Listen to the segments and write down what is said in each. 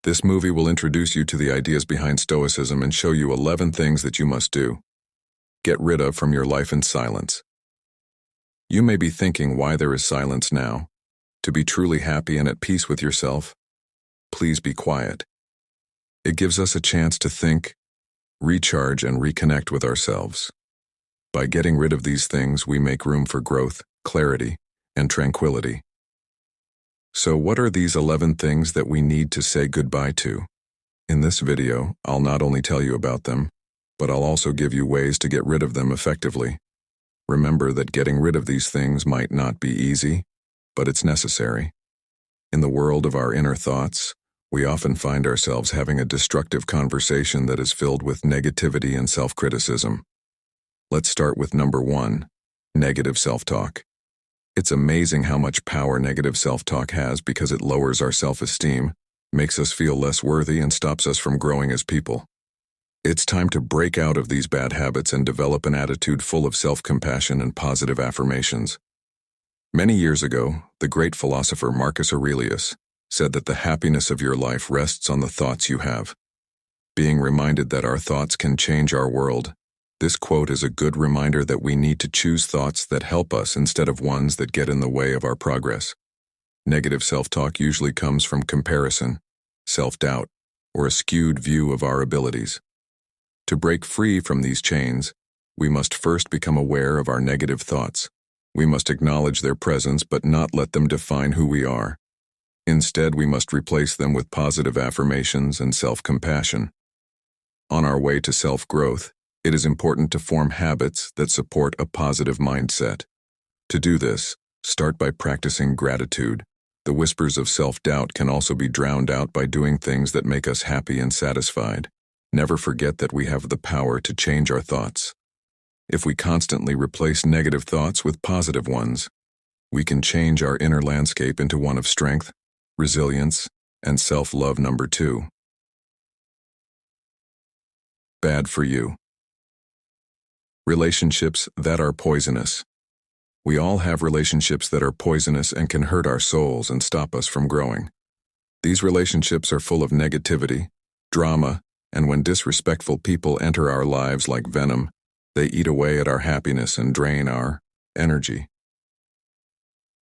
This movie will introduce you to the ideas behind Stoicism and show you 11 things that you must do. Get rid of from your life in silence. You may be thinking why there is silence now. To be truly happy and at peace with yourself, please be quiet. It gives us a chance to think, recharge, and reconnect with ourselves. By getting rid of these things, we make room for growth, clarity, and tranquility. So what are these 11 things that we need to say goodbye to? In this video, I'll not only tell you about them, but I'll also give you ways to get rid of them effectively. Remember that getting rid of these things might not be easy, but it's necessary. In the world of our inner thoughts, we often find ourselves having a destructive conversation that is filled with negativity and self-criticism. Let's start with number 1, negative self-talk. It's amazing how much power negative self-talk has because it lowers our self-esteem, makes us feel less worthy, and stops us from growing as people. It's time to break out of these bad habits and develop an attitude full of self-compassion and positive affirmations. Many years ago, the great philosopher Marcus Aurelius said that the happiness of your life rests on the thoughts you have. Being reminded that our thoughts can change our world, this quote is a good reminder that we need to choose thoughts that help us instead of ones that get in the way of our progress. Negative self-talk usually comes from comparison, self-doubt, or a skewed view of our abilities. To break free from these chains, we must first become aware of our negative thoughts. We must acknowledge their presence but not let them define who we are. Instead, we must replace them with positive affirmations and self-compassion. On our way to self-growth, it is important to form habits that support a positive mindset. To do this, start by practicing gratitude. The whispers of self-doubt can also be drowned out by doing things that make us happy and satisfied. Never forget that we have the power to change our thoughts. If we constantly replace negative thoughts with positive ones, we can change our inner landscape into one of strength, resilience, and self-love. Number 2. Bad for you. Relationships that are poisonous. We all have relationships that are poisonous and can hurt our souls and stop us from growing. These relationships are full of negativity, drama, and when disrespectful people enter our lives like venom, they eat away at our happiness and drain our energy.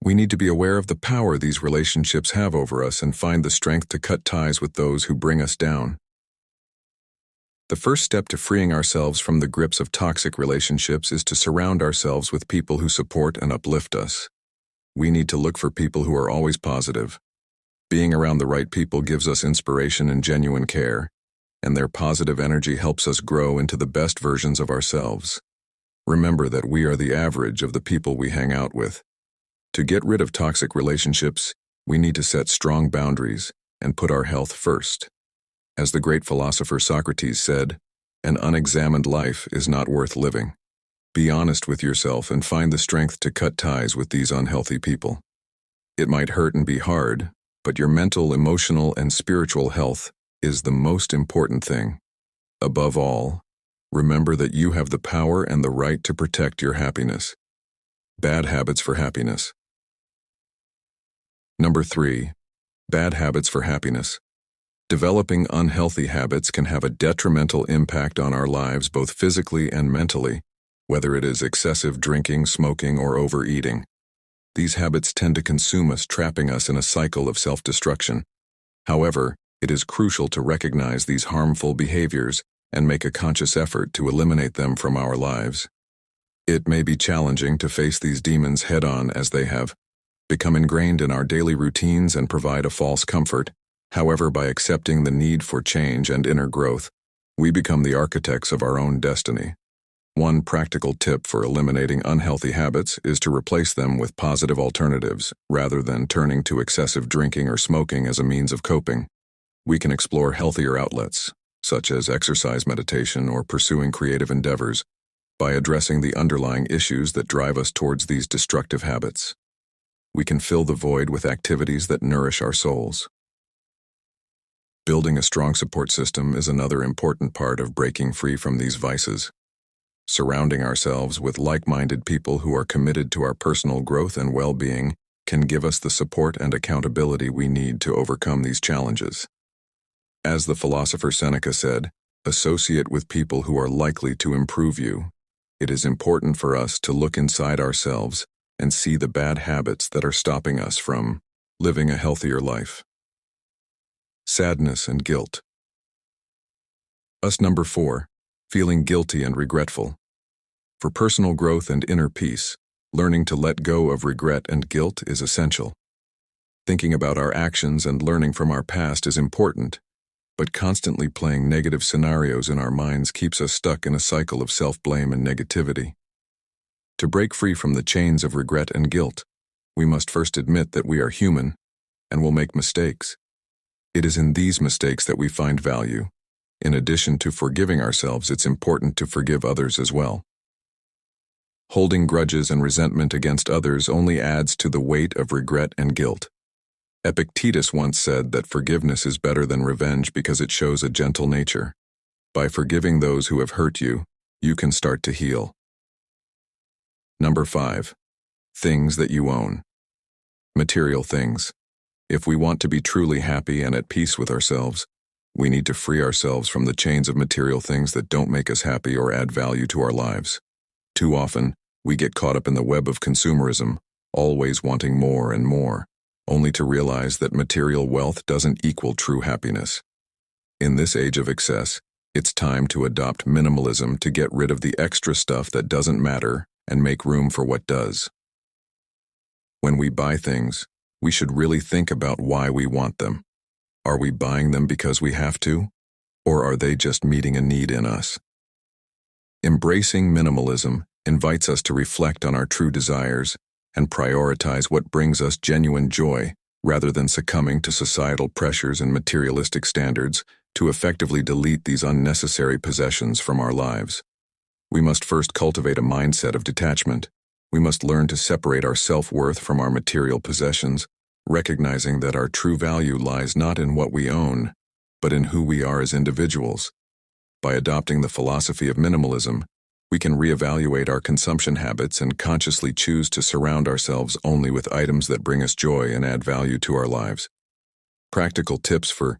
We need to be aware of the power these relationships have over us and find the strength to cut ties with those who bring us down. The first step to freeing ourselves from the grips of toxic relationships is to surround ourselves with people who support and uplift us. We need to look for people who are always positive. Being around the right people gives us inspiration and genuine care, and their positive energy helps us grow into the best versions of ourselves. Remember that we are the average of the people we hang out with. To get rid of toxic relationships, we need to set strong boundaries and put our health first. As the great philosopher Socrates said, an unexamined life is not worth living. Be honest with yourself and find the strength to cut ties with these unhealthy people. It might hurt and be hard, but your mental, emotional, and spiritual health is the most important thing. Above all, remember that you have the power and the right to protect your happiness. Bad habits for happiness. Number 3. Bad habits for happiness. Developing unhealthy habits can have a detrimental impact on our lives both physically and mentally, whether it is excessive drinking, smoking, or overeating. These habits tend to consume us, trapping us in a cycle of self-destruction. However, it is crucial to recognize these harmful behaviors and make a conscious effort to eliminate them from our lives. It may be challenging to face these demons head-on as they have become ingrained in our daily routines and provide a false comfort. However, by accepting the need for change and inner growth, we become the architects of our own destiny. One practical tip for eliminating unhealthy habits is to replace them with positive alternatives, rather than turning to excessive drinking or smoking as a means of coping. We can explore healthier outlets, such as exercise, meditation, or pursuing creative endeavors, by addressing the underlying issues that drive us towards these destructive habits. We can fill the void with activities that nourish our souls. Building a strong support system is another important part of breaking free from these vices. Surrounding ourselves with like-minded people who are committed to our personal growth and well-being can give us the support and accountability we need to overcome these challenges. As the philosopher Seneca said, associate with people who are likely to improve you. It is important for us to look inside ourselves and see the bad habits that are stopping us from living a healthier life. Sadness and guilt. Number 4, feeling guilty and regretful. For personal growth and inner peace, learning to let go of regret and guilt is essential. Thinking about our actions and learning from our past is important, but constantly playing negative scenarios in our minds keeps us stuck in a cycle of self-blame and negativity. To break free from the chains of regret and guilt, we must first admit that we are human and will make mistakes. It is in these mistakes that we find value. In addition to forgiving ourselves, it's important to forgive others as well. Holding grudges and resentment against others only adds to the weight of regret and guilt. Epictetus once said that forgiveness is better than revenge because it shows a gentle nature. By forgiving those who have hurt you, you can start to heal. Number 5, things that you own. Material things. If we want to be truly happy and at peace with ourselves, we need to free ourselves from the chains of material things that don't make us happy or add value to our lives. Too often, we get caught up in the web of consumerism, always wanting more and more, only to realize that material wealth doesn't equal true happiness. In this age of excess, it's time to adopt minimalism to get rid of the extra stuff that doesn't matter and make room for what does. When we buy things, we should really think about why we want them. Are we buying them because we have to, or are they just meeting a need in us? Embracing minimalism invites us to reflect on our true desires and prioritize what brings us genuine joy, rather than succumbing to societal pressures and materialistic standards to effectively delete these unnecessary possessions from our lives. We must first cultivate a mindset of detachment. We must learn to separate our self-worth from our material possessions, recognizing that our true value lies not in what we own, but in who we are as individuals. By adopting the philosophy of minimalism, we can reevaluate our consumption habits and consciously choose to surround ourselves only with items that bring us joy and add value to our lives. Practical tips for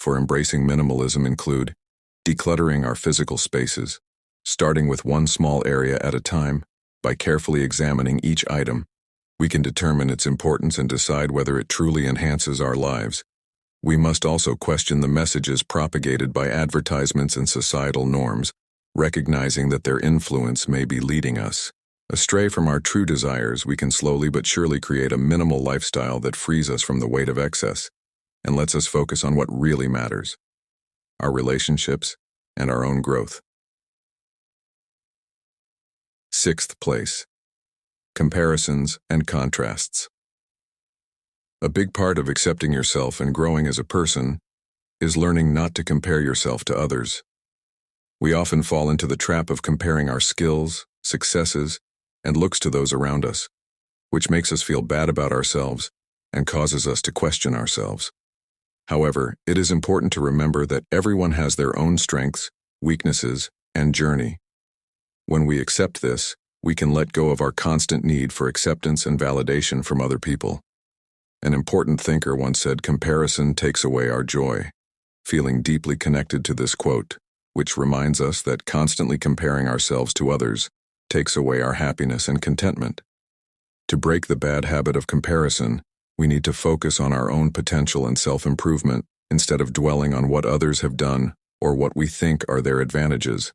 embracing minimalism include decluttering our physical spaces, starting with one small area at a time. By carefully examining each item, we can determine its importance and decide whether it truly enhances our lives. We must also question the messages propagated by advertisements and societal norms, recognizing that their influence may be leading us astray from our true desires. We can slowly but surely create a minimal lifestyle that frees us from the weight of excess and lets us focus on what really matters: our relationships and our own growth. 6th place. Comparisons and contrasts. A big part of accepting yourself and growing as a person is learning not to compare yourself to others. We often fall into the trap of comparing our skills, successes, and looks to those around us, which makes us feel bad about ourselves and causes us to question ourselves. However, it is important to remember that everyone has their own strengths, weaknesses, and journey. When we accept this, we can let go of our constant need for acceptance and validation from other people. An important thinker once said, "Comparison takes away our joy," feeling deeply connected to this quote, which reminds us that constantly comparing ourselves to others takes away our happiness and contentment. To break the bad habit of comparison, we need to focus on our own potential and self-improvement instead of dwelling on what others have done or what we think are their advantages.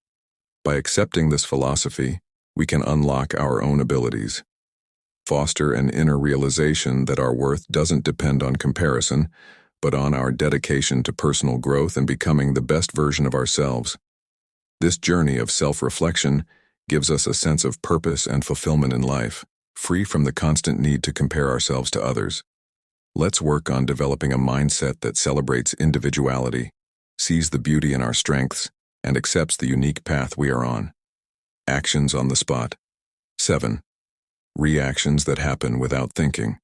By accepting this philosophy, we can unlock our own abilities, foster an inner realization that our worth doesn't depend on comparison, but on our dedication to personal growth and becoming the best version of ourselves. This journey of self-reflection gives us a sense of purpose and fulfillment in life, free from the constant need to compare ourselves to others. Let's work on developing a mindset that celebrates individuality, sees the beauty in our strengths, and accepts the unique path we are on. Actions on the spot. 7. Reactions that happen without thinking.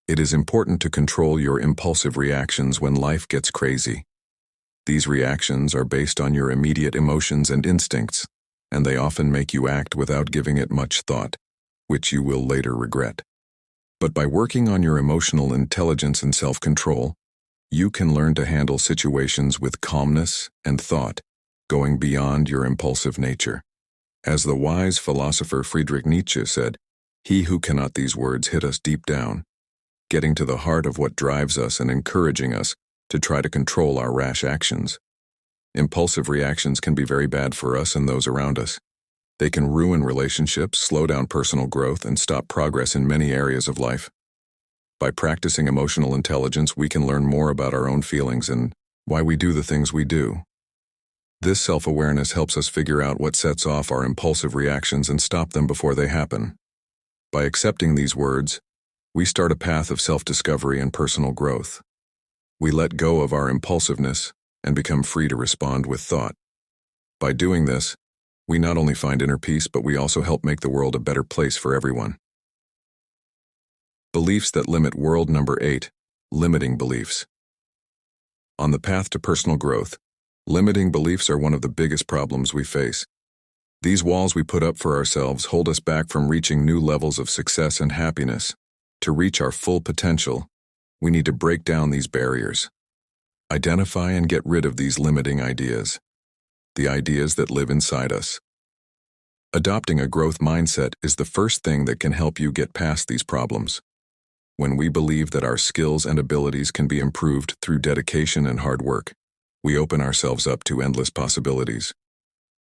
It is important to control your impulsive reactions when life gets crazy. These reactions are based on your immediate emotions and instincts, and they often make you act without giving it much thought, which you will later regret. But by working on your emotional intelligence and self-control, you can learn to handle situations with calmness and thought, going beyond your impulsive nature. As the wise philosopher Friedrich Nietzsche said, "He who cannot these words hit us deep down," getting to the heart of what drives us and encouraging us to try to control our rash actions. Impulsive reactions can be very bad for us and those around us. They can ruin relationships, slow down personal growth, and stop progress in many areas of life. By practicing emotional intelligence, we can learn more about our own feelings and why we do the things we do. This self-awareness helps us figure out what sets off our impulsive reactions and stop them before they happen. By accepting these words, we start a path of self-discovery and personal growth. We let go of our impulsiveness and become free to respond with thought. By doing this, we not only find inner peace, but we also help make the world a better place for everyone. Beliefs that limit world. Number 8. Limiting beliefs. On the path to personal growth, limiting beliefs are one of the biggest problems we face. These walls we put up for ourselves hold us back from reaching new levels of success and happiness. To reach our full potential, we need to break down these barriers. Identify and get rid of these limiting ideas, the ideas that live inside us. Adopting a growth mindset is the first thing that can help you get past these problems. When we believe that our skills and abilities can be improved through dedication and hard work, we open ourselves up to endless possibilities.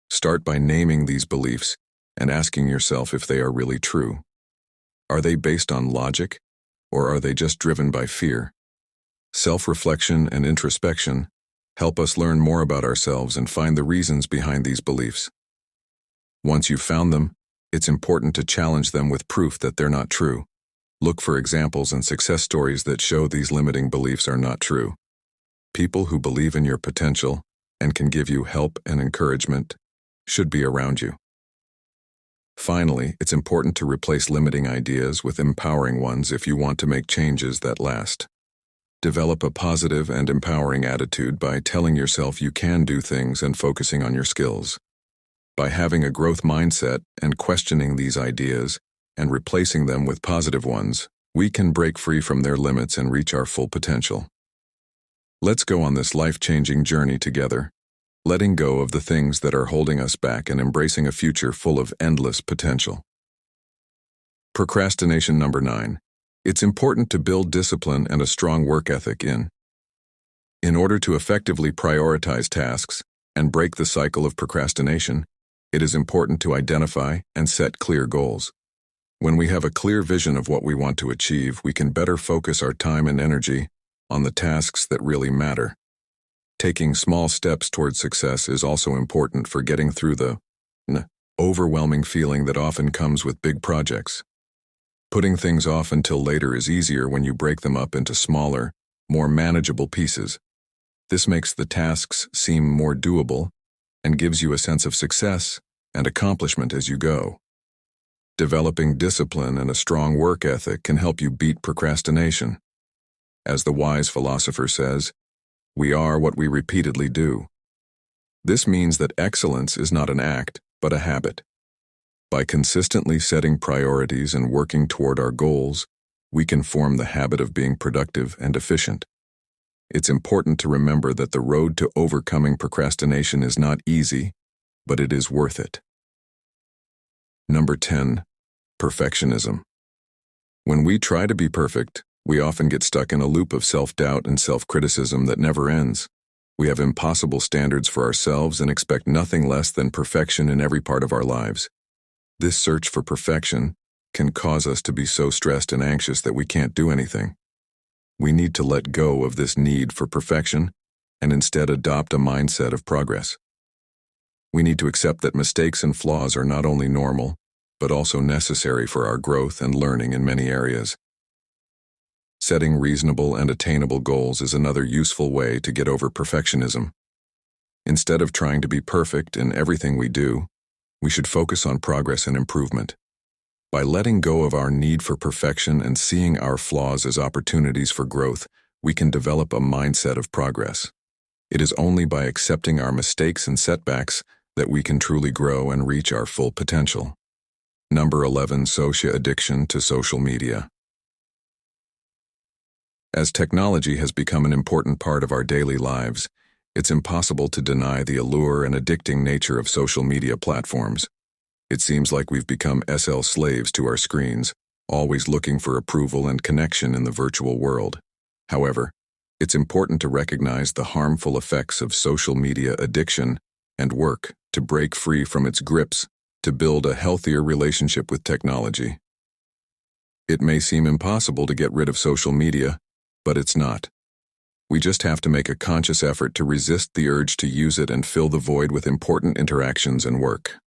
Start by naming these beliefs and asking yourself if they are really true. Are they based on logic, or are they just driven by fear? Self-reflection and introspection help us learn more about ourselves and find the reasons behind these beliefs. Once you've found them, it's important to challenge them with proof that they're not true. Look for examples and success stories that show these limiting beliefs are not true. People who believe in your potential and can give you help and encouragement should be around you. Finally, it's important to replace limiting ideas with empowering ones if you want to make changes that last. Develop a positive and empowering attitude by telling yourself you can do things and focusing on your skills. By having a growth mindset and questioning these ideas and replacing them with positive ones, we can break free from their limits and reach our full potential. Let's go on this life-changing journey together, letting go of the things that are holding us back and embracing a future full of endless potential. Procrastination. Number 9. It's important to build discipline and a strong work ethic in order to effectively prioritize tasks and break the cycle of procrastination. It is important to identify and set clear goals. When we have a clear vision of what we want to achieve, we can better focus our time and energy on the tasks that really matter. Taking small steps towards success is also important for getting through the overwhelming feeling that often comes with big projects. Putting things off until later is easier when you break them up into smaller, more manageable pieces. This makes the tasks seem more doable and gives you a sense of success and accomplishment as you go. Developing discipline and a strong work ethic can help you beat procrastination. As the wise philosopher says, we are what we repeatedly do. This means that excellence is not an act, but a habit. By consistently setting priorities and working toward our goals, we can form the habit of being productive and efficient. It's important to remember that the road to overcoming procrastination is not easy, but it is worth it. Number 10. Perfectionism. When we try to be perfect, we often get stuck in a loop of self-doubt and self-criticism that never ends. We have impossible standards for ourselves and expect nothing less than perfection in every part of our lives. This search for perfection can cause us to be so stressed and anxious that we can't do anything. We need to let go of this need for perfection and instead adopt a mindset of progress. We need to accept that mistakes and flaws are not only normal, but also necessary for our growth and learning in many areas. Setting reasonable and attainable goals is another useful way to get over perfectionism. Instead of trying to be perfect in everything we do, we should focus on progress and improvement. By letting go of our need for perfection and seeing our flaws as opportunities for growth, we can develop a mindset of progress. It is only by accepting our mistakes and setbacks that we can truly grow and reach our full potential. Number 11. Addiction to social media. As technology has become an important part of our daily lives, it's impossible to deny the allure and addicting nature of social media platforms. It seems like we've become slaves to our screens, always looking for approval and connection in the virtual world. However, it's important to recognize the harmful effects of social media addiction and work to break free from its grips to build a healthier relationship with technology. It may seem impossible to get rid of social media, but it's not. We just have to make a conscious effort to resist the urge to use it and fill the void with important interactions and work.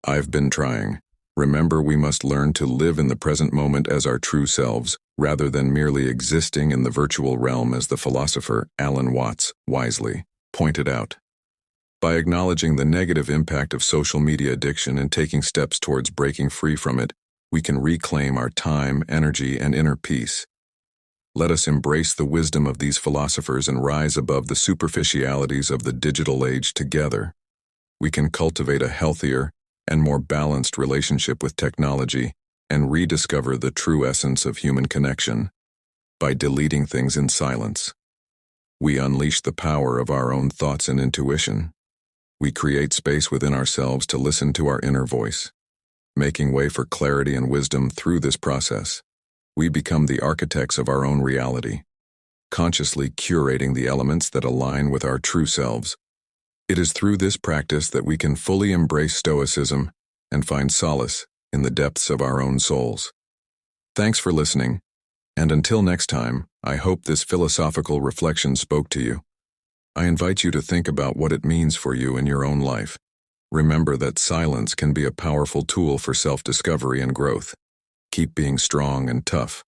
I've been trying. Remember, we must learn to live in the present moment as our true selves, rather than merely existing in the virtual realm, as the philosopher Alan Watts wisely pointed out. By acknowledging the negative impact of social media addiction and taking steps towards breaking free from it, we can reclaim our time, energy, and inner peace. Let us embrace the wisdom of these philosophers and rise above the superficialities of the digital age together. We can cultivate a healthier and more balanced relationship with technology and rediscover the true essence of human connection. By deleting things in silence, we unleash the power of our own thoughts and intuition. We create space within ourselves to listen to our inner voice, making way for clarity and wisdom. Through this process, we become the architects of our own reality, consciously curating the elements that align with our true selves. It is through this practice that we can fully embrace Stoicism and find solace in the depths of our own souls. Thanks for listening, and until next time, I hope this philosophical reflection spoke to you. I invite you to think about what it means for you in your own life. Remember that silence can be a powerful tool for self-discovery and growth. Keep being strong and tough,